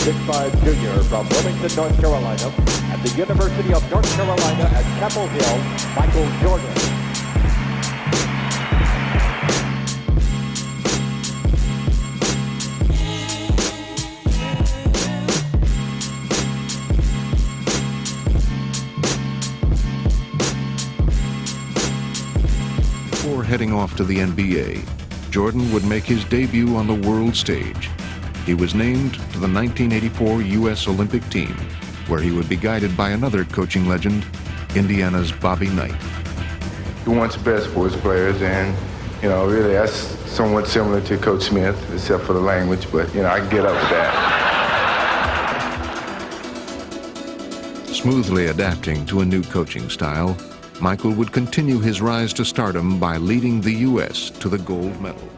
6'5" junior from Wilmington, North Carolina, at the University of North Carolina at Chapel Hill, Michael Jordan. Before heading off to the NBA, Jordan would make his debut on the world stage. He was named to the 1984 U.S. Olympic team, where he would be guided by another coaching legend, Indiana's Bobby Knight. He wants the best for his players, and, you know, really that's somewhat similar to Coach Smith, except for the language, but, you know, I can get up with that. Smoothly adapting to a new coaching style, Michael would continue his rise to stardom by leading the U.S. to the gold medal.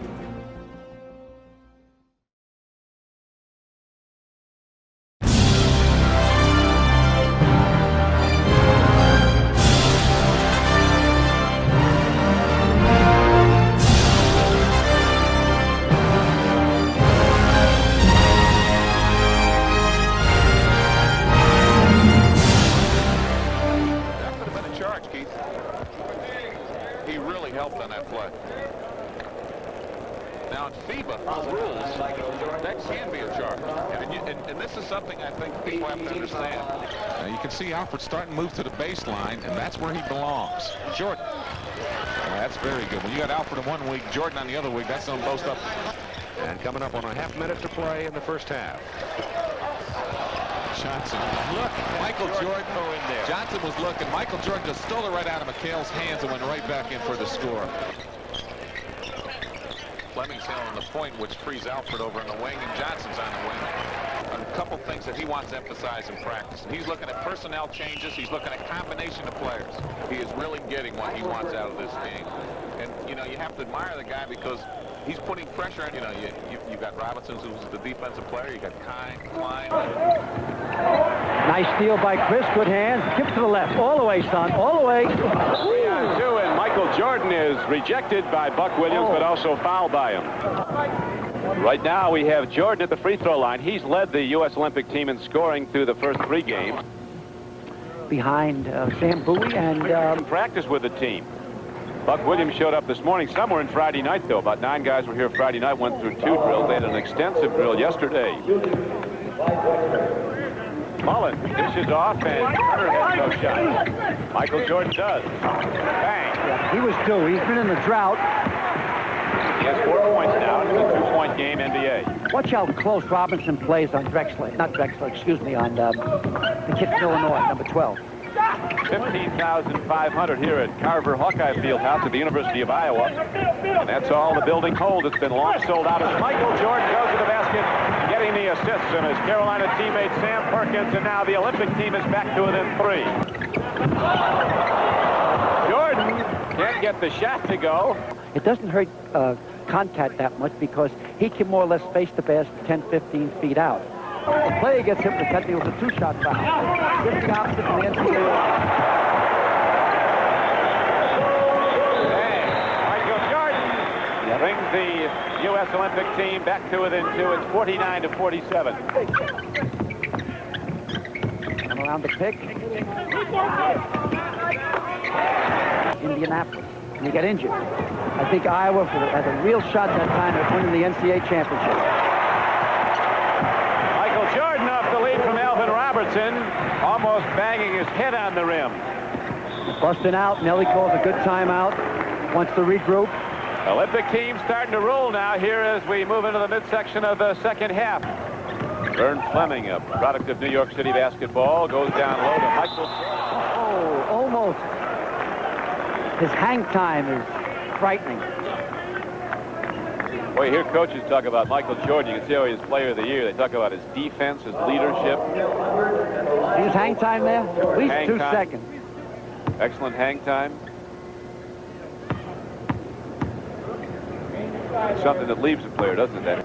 Starting to move to the baseline, and that's where he belongs. Jordan. That's very good. When you got Alfred in 1 week, Jordan on the other week, that's on both up. And coming up on a half-minute to play in the first half. Johnson. Look, Michael Jordan in there. Johnson was looking. Michael Jordan just stole it right out of McHale's hands and went right back in for the score. Fleming's handling the point, which frees Alfred over in the wing, and Johnson's on the wing. A couple things that he wants to emphasize in practice. And he's looking at personnel changes. He's looking at combination of players. He is really getting what he wants out of this game. And, you know, you have to admire the guy because he's putting pressure on, you know, you've got Robinson, who's the defensive player. You got Klein. Nice steal by Chris. Good hands. Give it to the left. All the way, son. All the way. 3-on-2, and Michael Jordan is rejected by Buck Williams, but also fouled by him. Right now, we have Jordan at the free throw line. He's led the U.S. Olympic team in scoring through the first 3 games. Behind Sam Bowie and... practice with the team. Buck Williams showed up this morning, somewhere in Friday night, though. About 9 guys were here Friday night, went through 2 drills. They had an extensive drill yesterday. Mullen dishes off, and Turner has no shot. Michael Jordan does. Bang. Yeah, he was due. He's been in the drought. He has 4 points now. It's a 2-point game, NBA. Watch how close Robinson plays on Drexler. Not Drexler, excuse me, on the kid from Illinois, number 12. 15,500 here at Carver Hawkeye Fieldhouse at the University of Iowa. And that's all the building holds. It's been long sold out as Michael Jordan goes to the basket, getting the assists, and his Carolina teammate Sam Perkins, and now the Olympic team is back to within 3. Jordan can't get the shot to go. It doesn't hurt contact that much because he can more or less face the basket 10, 15 feet out. The player gets hit with the technique. It was a 2-shot foul. Just the opposite from the NCAA. Michael Jordan brings the U.S. Olympic team back to within 2. It's 49-47. Come around the pick. Indianapolis. And he got injured. I think Iowa has a real shot that time at winning the NCAA championship. Michael Jordan off the lead from Alvin Robertson, almost banging his head on the rim. Busting out. Nelly calls a good timeout. Wants to regroup. Olympic team starting to roll now here as we move into the midsection of the second half. Vern Fleming, a product of New York City basketball, goes down low to Michael Jordan. Oh, almost. His hang time is frightening. Well, you hear coaches talk about Michael Jordan. You can see how he's player of the year. They talk about his defense, his leadership. His hang time there? At least 2 seconds. Excellent hang time. It's something that leaves a player, doesn't it?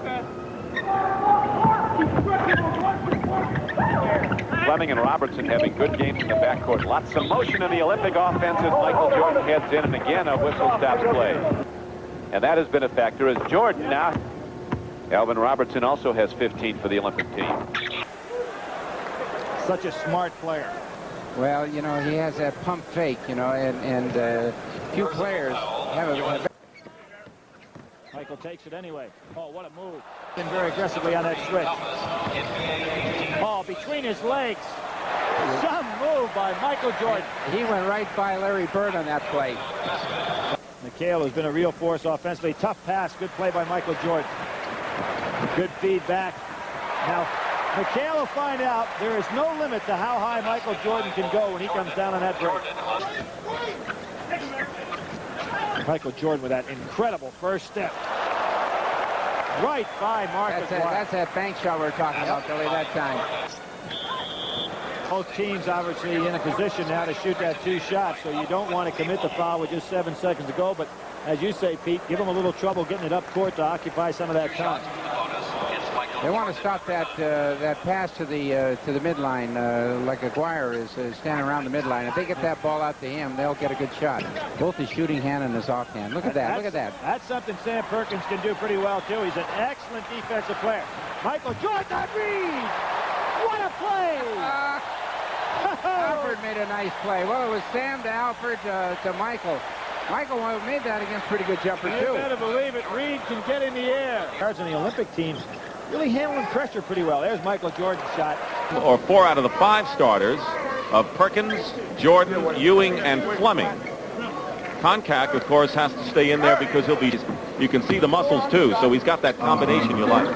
Fleming and Robertson having good games in the backcourt. Lots of motion in the Olympic offense as Michael Jordan heads in, and again a whistle stops play. And that has been a factor as Jordan now. Alvin Robertson also has 15 for the Olympic team. such a smart player. Well, you know, he has that pump fake, you know, and few players have a... Michael takes it anyway. Oh, what a move. Been very aggressively on that switch. Oh, between his legs. Some move by Michael Jordan. He went right by Larry Bird on that play. McHale has been a real force offensively. Tough pass. Good play by Michael Jordan. Good feedback. Now, McHale will find out there is no limit to how high Michael Jordan can go when he comes down on that break. Michael Jordan with that incredible first step. Right by Marcus. That's that bank shot we were talking about, Billy, that time. Both teams obviously in a position now to shoot that 2 shots, so you don't want to commit the foul with just 7 seconds to go. But as you say, Pete, give them a little trouble getting it up court to occupy some of that time. They want to stop that pass to the midline, like Aguirre is standing around the midline. If they get that ball out to him, they'll get a good shot. Both his shooting hand and his offhand. Look at that. Look at that. That's something Sam Perkins can do pretty well too. He's an excellent defensive player. Michael Jordan, that read! What a play! Alfred made a nice play. Well, it was Sam to Alfred to Michael. Michael made that against pretty good jumper too. You better believe it. Reed can get in the air. Guards in the Olympic teams really handling pressure pretty well. There's Michael Jordan's shot. Or 4 out of the 5 starters of Perkins, Jordan, Ewing, and Fleming. Koncak, of course, has to stay in there because he'll be... You can see the muscles, too, so he's got that combination you like.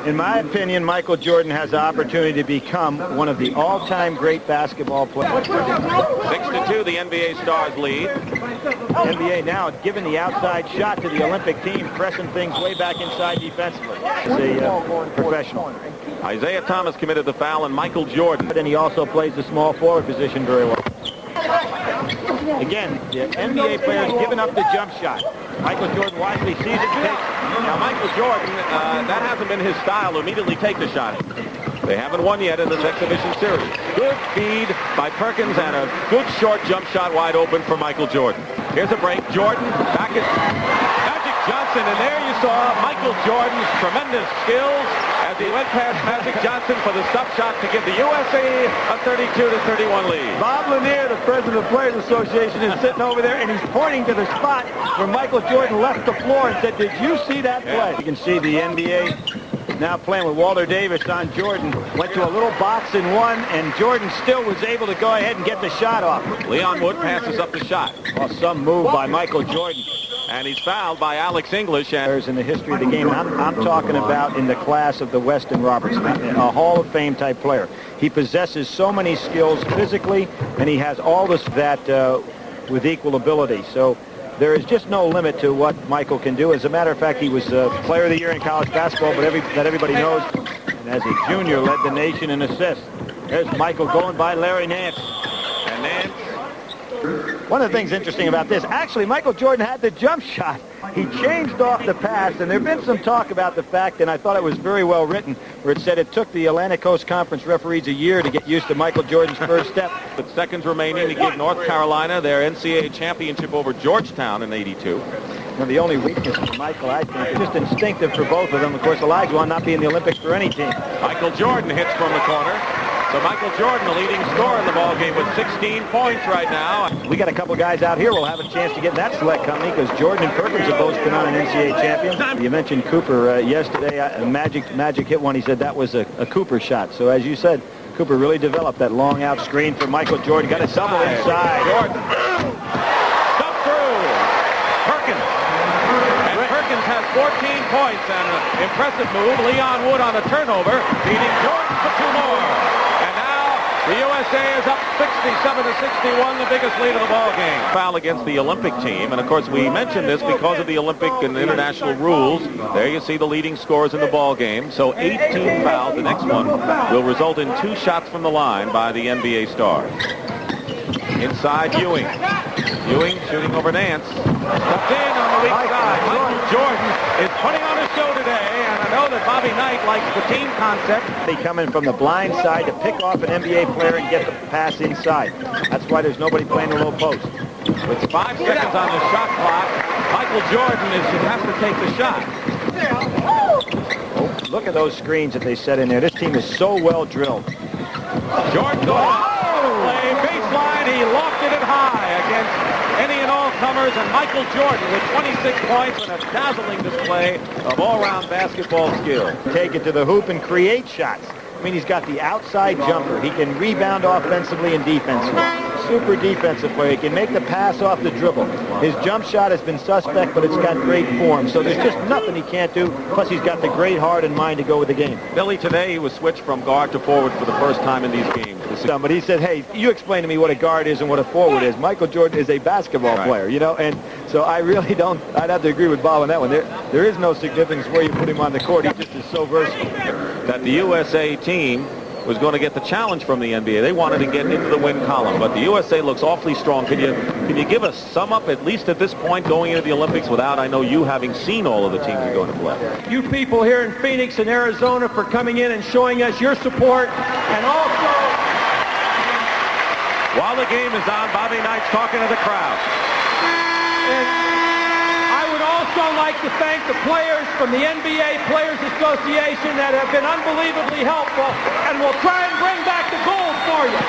In my opinion, Michael Jordan has the opportunity to become one of the all-time great basketball players. 6-2, the NBA Stars lead. NBA now giving the outside shot to the Olympic team, pressing things way back inside defensively. As a professional. Isaiah Thomas committed the foul, and Michael Jordan. And he also plays the small forward position very well. Again, the NBA players giving up the jump shot. Michael Jordan wisely sees it, takes it. Now, Michael Jordan, that hasn't been his style to immediately take the shot. They haven't won yet in this exhibition series. Good feed by Perkins and a good short jump shot wide open for Michael Jordan. Here's a break. Jordan back at Magic Johnson, and there you saw Michael Jordan's tremendous skills as he went past Magic Johnson for the stop shot to give the USA a 32-31 lead. Bob Lanier, the president of the Players Association, is sitting over there, and he's pointing to the spot where Michael Jordan left the floor and said, "Did you see that play?" You can see the NBA now playing with Walter Davis on Jordan. Went to a little box and won, and Jordan still was able to go ahead and get the shot off. Leon Wood passes up the shot. Oh, some move by Michael Jordan. And he's fouled by Alex English. And in the history of the game, I'm talking about in the class of the Weston Robertson, a Hall of Fame type player. He possesses so many skills physically, and he has all this that with equal ability. So there is just no limit to what Michael can do. As a matter of fact, he was Player of the Year in college basketball, but everybody knows. And as a junior, led the nation in assists. There's Michael going by Larry Nance. And Nance. One of the things interesting about this, actually, Michael Jordan had the jump shot. He changed off the pass, and there had been some talk about the fact, and I thought it was very well written, where it said it took the Atlantic Coast Conference referees a year to get used to Michael Jordan's first step. With seconds remaining to give North Carolina their NCAA championship over Georgetown in '82. Now, the only weakness for Michael, I think, is just instinctive for both of them. Of course, Olajuwon not being in the Olympics for any team. Michael Jordan hits from the corner. So Michael Jordan, the leading scorer in the ballgame with 16 points right now. We got a couple guys out here. We'll have a chance to get in that select company because Jordan and Perkins have both been on an NCAA champion. You mentioned Cooper yesterday. Magic hit one. He said that was a Cooper shot. So as you said, Cooper really developed that long out screen for Michael Jordan. Got a double inside. Jordan. Stuck through. Perkins. And Perkins has 14 points and an impressive move. Leon Wood on a turnover, beating Jordan for 2 more. The USA is up 67-61, the biggest lead of the ball game. Foul against the Olympic team, and of course we mentioned this because of the Olympic and international rules. There you see the leading scorers in the ball game. So 18 fouls. The next one will result in 2 shots from the line by the NBA Stars. Inside Ewing. Ewing shooting over Nance. Tucked in on the weak side. Michael Jordan is putting on a show today, and I know that Bobby Knight likes the team concept. They come in from the blind side to pick off an NBA player and get the pass inside. That's why there's nobody playing the low post. With 5 seconds on the shot clock, Michael Jordan has to take the shot. Oh, look at those screens that they set in there. This team is so well drilled. Jordan goes play baseline. He lofted it high against any and all comers, and Michael Jordan with 26 points and a dazzling display of all-round basketball skill. Take it to the hoop and create shots. I mean, he's got the outside jumper. He can rebound offensively and defensively. Super defensive player. He can make the pass off the dribble. His jump shot has been suspect, but it's got great form. So there's just nothing he can't do. Plus, he's got the great heart and mind to go with the game. Billy, today he was switched from guard to forward for the first time in these games. But he said, hey, you explain to me what a guard is and what a forward is. Michael Jordan is a basketball player, you know, and so I really don't, I'd have to agree with Bob on that one. There is no significance where you put him on the court. He just is so versatile. That the USA team was going to get the challenge from the NBA. They wanted to get into the win column, but the USA looks awfully strong. Can you give us sum up, at least at this point, going into the Olympics without, I know, you having seen all of the teams you're going to play? You people here in Phoenix and Arizona for coming in and showing us your support, and also... While the game is on, Bobby Knight's talking to the crowd. And I would also like to thank the players from the NBA Players Association that have been unbelievably helpful and will try and bring back the gold for you.